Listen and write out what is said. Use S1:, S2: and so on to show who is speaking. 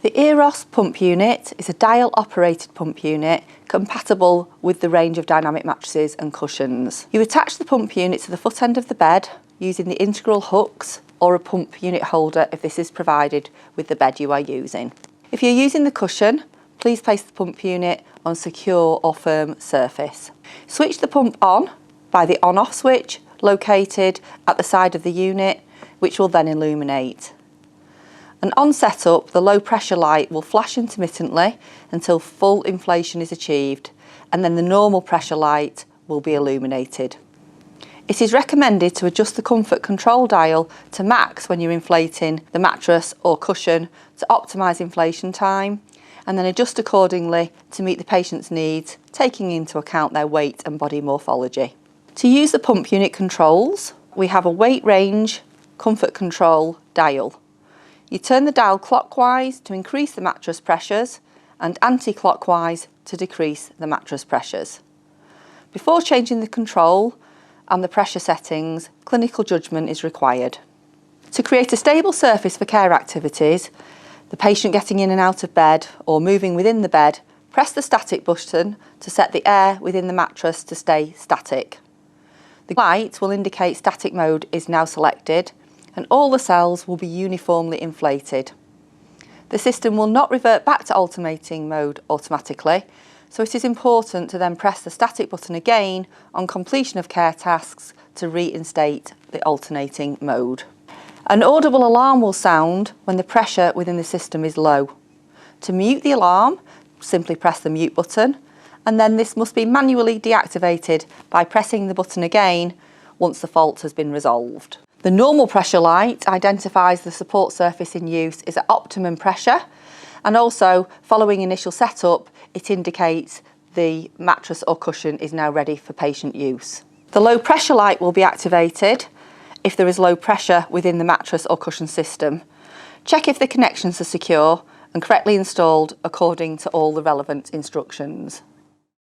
S1: The Eros pump unit is a dial-operated pump unit compatible with the range of dynamic mattresses and cushions. You attach the pump unit to the foot end of the bed using the integral hooks or a pump unit holder if this is provided with the bed you are using. If you're using the cushion, please place the pump unit on a secure or firm surface. Switch the pump on by the on-off switch located at the side of the unit, which will then illuminate. And on setup, the low pressure light will flash intermittently until full inflation is achieved, and then the normal pressure light will be illuminated. It is recommended to adjust the comfort control dial to max when you're inflating the mattress or cushion to optimise inflation time, and then adjust accordingly to meet the patient's needs, taking into account their weight and body morphology. To use the pump unit controls, we have a weight range comfort control dial. You turn the dial clockwise to increase the mattress pressures and anti-clockwise to decrease the mattress pressures. Before changing the control and the pressure settings, clinical judgment is required. To create a stable surface for care activities, the patient getting in and out of bed or moving within the bed, press the static button to set the air within the mattress to stay static. The light will indicate static mode is now selected, and all the cells will be uniformly inflated. The system will not revert back to alternating mode automatically, so it is important to then press the static button again on completion of care tasks to reinstate the alternating mode. An audible alarm will sound when the pressure within the system is low. To mute the alarm, simply press the mute button, and then this must be manually deactivated by pressing the button again once the fault has been resolved. The normal pressure light identifies the support surface in use is at optimum pressure, and also following initial setup it indicates the mattress or cushion is now ready for patient use. The low pressure light will be activated if there is low pressure within the mattress or cushion system. Check if the connections are secure and correctly installed according to all the relevant instructions.